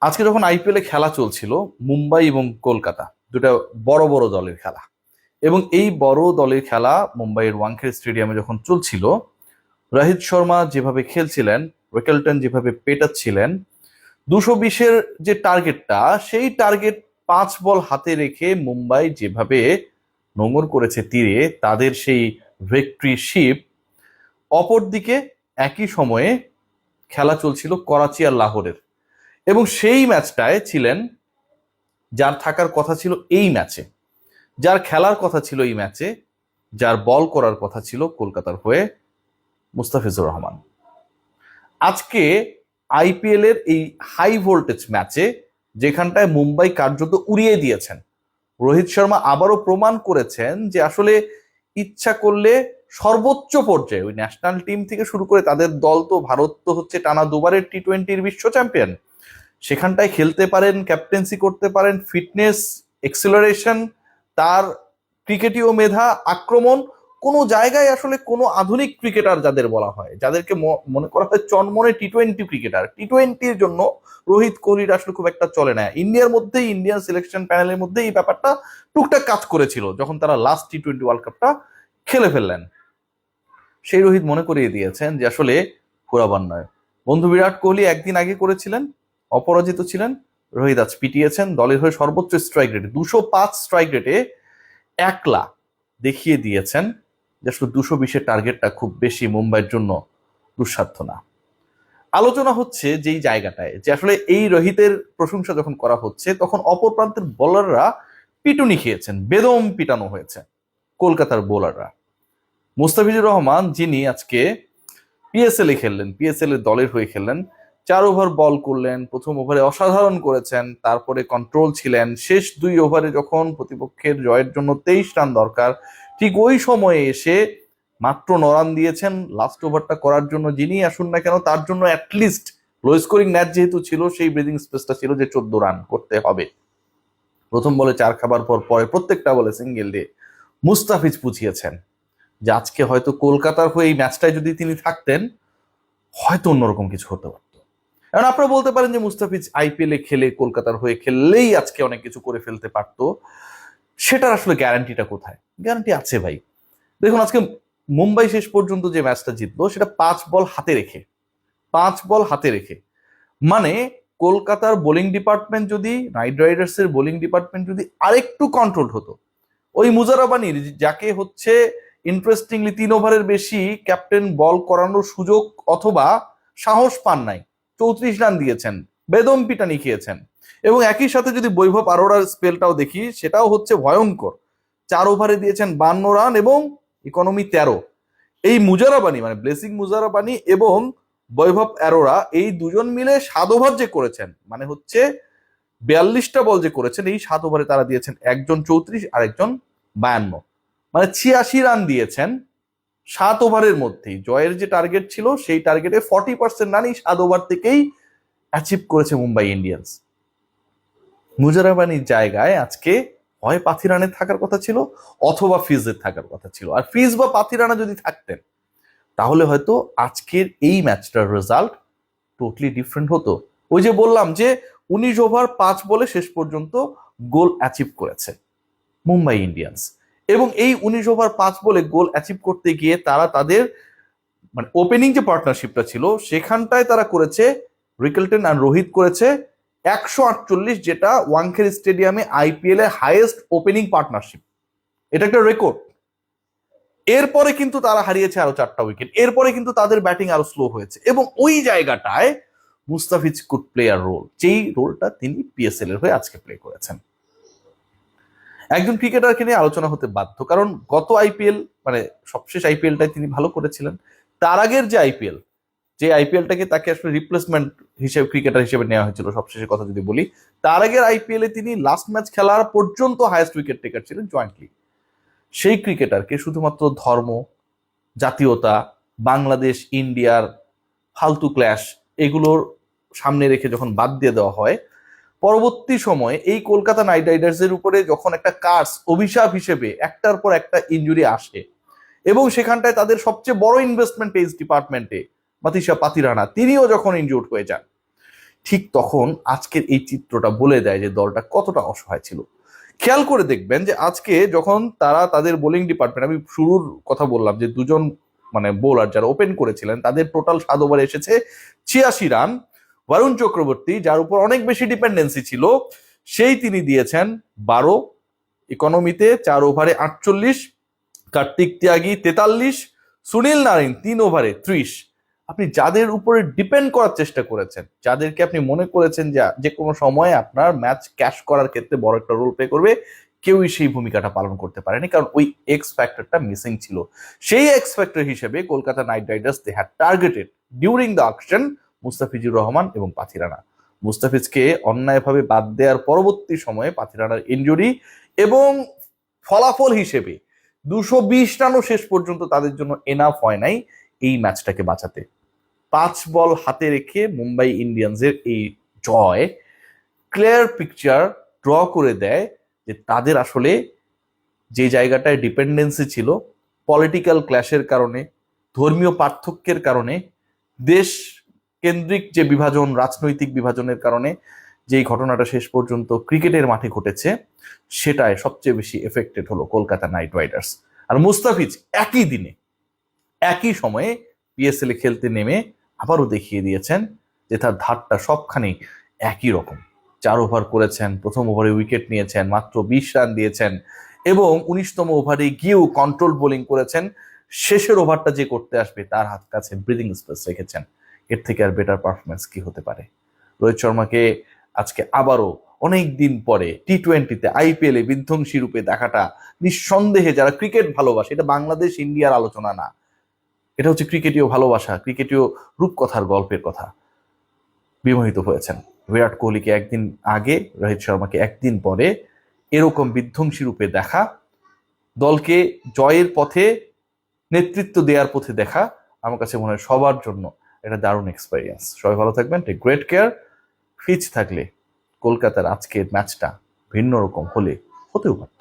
আজকে যখন আইপিএল এ খেলা চলছিল, মুম্বাই এবং কলকাতা দুটা বড় বড় দলের খেলা, এবং এই বড় দলের খেলা মুম্বাইয়ের ওয়াংখেড়ে স্টেডিয়ামে যখন চলছিল, রোহিত শর্মা যেভাবে খেলছিলেন, ওয়েকেলটন যেভাবে পেটাচ্ছিলেন, 220-এর যে টার্গেটটা, সেই টার্গেট 5 বল হাতে রেখে মুম্বাই যেভাবে নোঙর করেছে তীরে তাদের সেই ভিক্টরি শিপ। অপরদিকে একই সময়ে খেলা চলছিল করাচি আর লাহোরের, এবং সেই ম্যাচটায় ছিলেন যার থাকার কথা ছিল এই ম্যাচে, যার খেলার কথা ছিল এই ম্যাচে, যার বল করার কথা ছিল কলকাতার হয়ে, মুস্তাফিজুর রহমান। আজকে আইপিএল এর এই হাই ভোল্টেজ ম্যাচে যেখানটায় মুম্বাই কার্যত উড়িয়ে দিয়েছেন, রোহিত শর্মা আবারও প্রমাণ করেছেন যে আসলে ইচ্ছা করলে সর্বোচ্চ পর্যায়ে ওই ন্যাশনাল টিম থেকে শুরু করে তাদের দল, তো ভারত তো হচ্ছে টানা দুবারের টি-20-র বিশ্ব চ্যাম্পিয়ন, সেখানটায় খেলতে পারেন, ক্যাপ্টেন্সি করতে পারেন, ফিটনেস, এক্সেলারেশন, তার ক্রিকেটীয় মেধা, আক্রমণ, কোনো জায়গায় আসলে কোনো আধুনিক ক্রিকেটার যাদের বলা হয়, যাদেরকে মনে করা হয় চনমনে টি-20 ক্রিকেটার, টি-20-র জন্য রোহিত কোহলির আসলে খুব একটা চলে না। ইন্ডিয়ার মধ্যেই, ইন্ডিয়ান সিলেকশন প্যানেলের মধ্যে এই ব্যাপারটা টুকটাক কাজ করেছিল যখন তারা লাস্ট টি-20 ওয়ার্ল্ড কাপটা খেলে ফেললেন। সেই রোহিত মনে করিয়ে দিয়েছেন যে আসলে পুরাবার নয়। বন্ধু বিরাট কোহলি একদিন আগে করেছিলেন, অপরাজিত ছিলেন, রোহিত আজ পিটিয়েছেন দলের হয়ে সর্বোচ্চ স্ট্রাইক রেটে, 205 স্ট্রাইক রেটে একলা দেখিয়ে দিয়েছেন যে আসলে 220-এর টার্গেটটা খুব বেশি মুম্বাইয়ের জন্য দুঃসাধ্য না। আলোচনা হচ্ছে যেই জায়গাটায় যে আসলে এই রোহিতের প্রশংসা যখন করা হচ্ছে, তখন অপর প্রান্তের বোলাররা পিটুনি খেয়েছেন, বেদম পিটানো হয়েছে কলকাতার বোলাররা। মুস্তাফিজুর রহমান, যিনি আজকে পিএসএল এ খেললেন, পিএসএল এর দলের হয়ে খেললেন, 4 ওভার বল করলেন, প্রথম ওভারে অসাধারণ করেছেন, তারপরে কন্ট্রোল ছিলেন, শেষ 2 ওভারে যখন প্রতিপক্ষের জয়ের জন্য 23 রান দরকার, ঠিক ওই সময়ে এসে মাত্র 9 রান দিয়েছেন। লাস্ট ওভারটা করার জন্য যিনি আসুন না কেন, তার জন্য অ্যাটলিস্ট লো স্কোরিং ম্যাচ যেহেতু ছিল, সেই ব্রিদিং স্পেসটা ছিল যে 14 রান করতে হবে। প্রথম বলে 4 খাবার পর পরে প্রত্যেকটা বলে সিঙ্গেল দিয়ে মুস্তাফিজ বুঝিয়েছেন যে আজকে হয়তো কলকাতার হয়ে এই ম্যাচটায় যদি তিনি থাকতেন, হয়তো অন্যরকম কিছু হতে পারতো। কারণ আপনারা বলতে পারেন যে মুস্তাফিজ আইপিএল এ খেলে, কলকাতার হয়ে খেললেই আজকে অনেক কিছু করে ফেলতে পারতো। সেটার আসলে গ্যারান্টিটা কোথায়? গ্যারান্টি আছে ভাই। দেখুন, আজকে মুম্বাই শেষ পর্যন্ত যে ম্যাচটা জিতলো, সেটা 5 বল হাতে রেখে, 5 বল হাতে রেখে। মানে কলকাতার বোলিং ডিপার্টমেন্ট যদি, নাইট রাইডার্স এর বোলিং ডিপার্টমেন্ট যদি আরেকটু কন্ট্রোল হতো, ওই মুজারাবানির, যাকে হচ্ছে ইন্টারেস্টিংলি 3 ওভারের বেশি ক্যাপ্টেন বল করানোর সুযোগ অথবা সাহস পান নাই, 34 রান দিয়েছেন, বেদম পিটানি খেয়েছেন। এবং একই সাথে যদি বৈভব আরোরার স্পেলটাও দেখি, সেটাও হচ্ছে ভয়ঙ্কর। 4 ওভারে দিয়েছেন 52 রান এবং ইকোনমি 13। এই মুজারাবানি, মানে ব্লেসিং মুজারাবানি এবং বৈভব অ্যারোরা, এই দুজন মিলে 7 ওভার যে করেছেন, মানে হচ্ছে 42টা বল যে করেছেন, এই 7 ওভারে তারা দিয়েছেন একজন 34 আর একজন 52, মানে 86 রান দিয়েছেন 7 ওভারের মধ্যেই। জয়ের যে টার্গেট ছিল, সেই টার্গেটে 40% রান এই 7 ওভার থেকেই অ্যাচিভ করেছে মুম্বাই ইন্ডিয়ান্স। মুজারাবানির জায়গায় আজকে হয় পাথিরানের থাকার কথা ছিল, অথবা ফিজের থাকার কথা ছিল। আর ফিজ বা পাথিরানা যদি থাকতেন, তাহলে হয়তো আজকের এই ম্যাচটার রেজাল্ট টোটালি ডিফারেন্ট হতো। ওই যে বললাম যে 19 ওভার 5 বলে শেষ পর্যন্ত গোল অ্যাচিভ করেছে মুম্বাই ইন্ডিয়ান্স, এবং এই 19 ওভার 5 বলে গোল অ্যাচিভ করতে গিয়ে তারা তাদের, মানে ওপেনিং যে পার্টনারশিপটা ছিল, সেখানটায় তারা করেছে, রিকেলটন আর রোহিত করেছে 148, যেটা ওয়াংখেড়ে স্টেডিয়ামে আইপিএল এর হাইয়েস্ট ওপেনিং পার্টনারশিপ। এটা একটা রেকর্ড। এরপরে কিন্তু তারা হারিয়েছে আরো 4টা উইকেট, এরপরে কিন্তু তাদের ব্যাটিং আরো স্লো হয়েছে, এবং ওই জায়গাটায় Mustafiz could play a role, যেই রোলটা তিনি পিএসএল এর হয়ে আজকে প্লে করেছেন। একজন ক্রিকেটারকে নিয়ে আলোচনা হতে বাধ্য, কারণ গত আইপিএল, মানে সবশেষ আইপিএলটাই তিনি ভালো করেছিলেন। তার আগের যে আইপিএল, যে আইপিএলটাকে তাকে আসলে রিপ্লেসমেন্ট হিসেবে, ক্রিকেটার হিসেবে নেওয়া হয়েছিল, সবশেষের কথা যদি বলি, তার আগের আইপিএল এ তিনি লাস্ট ম্যাচ খেলার পর্যন্ত হাইয়েস্ট উইকেট টেকার ছিলেন জয়েন্টলি। সেই ক্রিকেটারকে শুধুমাত্র ধর্ম, জাতীয়তা, বাংলাদেশ ইন্ডিয়ার ফালতু ক্ল্যাশ, এগুলোর সামনে রেখে যখন বাদ দিয়ে দেওয়া হয়, পরবর্তী সময়ে এই কলকাতা নাইট রাইডার্সের উপরে যখন একটা কার্স, অভিশাপ হিসেবে একটার পর একটা ইনজুরি আসে, এবং সেখানটায় তাদের সবচেয়ে বড় ইনভেস্টমেন্ট পেজ ডিপার্টমেন্টে মাতিসা পাতিরানা, তিনিও যখন ইনজুর্ড হয়ে যান, ঠিক তখন আজকের এই চিত্রটা বলে দেয় যে দলটা কতটা অসহায় ছিল। খেয়াল করে দেখবেন যে আজকে যখন তারা তাদের বোলিং ডিপার্টমেন্ট, আমি শুরুর কথা বললাম যে দুজন মানে বোলার যারা ওপেন করেছিলেন তাদের টোটাল 7 ওভারে এসেছে 86 রান। বরুণ চক্রবর্তী, যার উপর অনেক বেশি ডিপেন্ডেন্সি ছিল, তিনি দিয়েছেন 12, ইকোনমিতে 4 ওভারে 48, কার্তিক ত্যাগী 43, সুনীল নারিন 3 ওভারে 30। আপনি যাদের উপরে ডিপেন্ড করার চেষ্টা করেছেন, যাদেরকে আপনি মনে করেছেন যে কোনো সময় আপনার ম্যাচ ক্যাশ করার ক্ষেত্রে বড় একটা রোল প্লে করবে, কেউই সেই ভূমিকাটা পালন করতে পারেনি, কারণ ওই এক্স ফ্যাক্টরটা মিসিং ছিল। সেই এক্স ফ্যাক্টর হিসেবে Kolkata Knight Riders they had targeted during the auction Mustafizur Rahman এবং পাথি রানা। মুস্তাফিজকে অন্যায়ভাবে বাদ দেওয়ার পরবর্তী সময়ে পাথি রানার ইনজুরি এবং ফলাফল হিসেবে 220 রানও শেষ পর্যন্ত তাদের জন্য এনাফ হয় নাই এই ম্যাচটাকে বাঁচাতে। 5 বল হাতে রেখে মুম্বাই ইন্ডিয়ান্সের এই জয় ক্লিয়ার পিকচার ড্র করে দেয় যে তাদের আসলে যে জায়গাটায় ডিপেন্ডেন্সি ছিল, পলিটিক্যাল ক্ল্যাশের কারণে, ধর্মীয় পার্থক্যের কারণে, দেশ কেন্দ্রিক যে বিভাজন, রাজনৈতিক বিভাজনের কারণে যেই ঘটনাটা শেষ পর্যন্ত ক্রিকেটের মাঠে ঘটেছে, সেটায় সবচেয়ে বেশি এফেক্টেড হলো কলকাতা নাইট রাইডার্স। আর মুস্তাফিজ একই দিনে একই সময়ে পিএসএল এ খেলতে নেমে আবারও দেখিয়ে দিয়েছেন যে তার ধারটা সবখানে একই রকম। 4 ওভার করেছেন, প্রথম ওভারে উইকেট নিয়েছেন, মাত্র 20 রান দিয়েছেন এবং 19তম ওভারে গিয়েও কন্ট্রোল বোলিং করেছেন। শেষের ওভারটা যে করতে আসবে তার হাত কাছে ব্রিদিং স্পেস রেখেছেন। এর থেকে আর বেটার পারফরমেন্স কি হতে পারে? রোহিত শর্মাকে আজকে আবারও অনেক দিন পরে টি-20-তে আইপিএল এ বিধ্বংসী রূপে দেখাটা নিঃসন্দেহে যারা ক্রিকেট ভালোবাসে, এটা বাংলাদেশ ইন্ডিয়ার আলোচনা না, এটা হচ্ছে ক্রিকেটীয় ভালোবাসা, ক্রিকেটীয় রূপকথার গল্পের কথা, বিমোহিত হয়েছেন। বিরাট কোহলিকে একদিন আগে, রোহিত শর্মাকে একদিন পরে এরকম বিধ্বংসী রূপে দেখা, দলকে জয়ের পথে, নেতৃত্ব দেওয়ার পথে দেখা, আমার কাছে মনে হয় সবার জন্য এটা দারুণ এক্সপেরিয়েন্স। সবাই ভালো থাকবেন, টেক গ্রেট কেয়ার। ফিচ থাকলে কলকাতার আজকের ম্যাচটা ভিন্ন রকম হতেও পারত।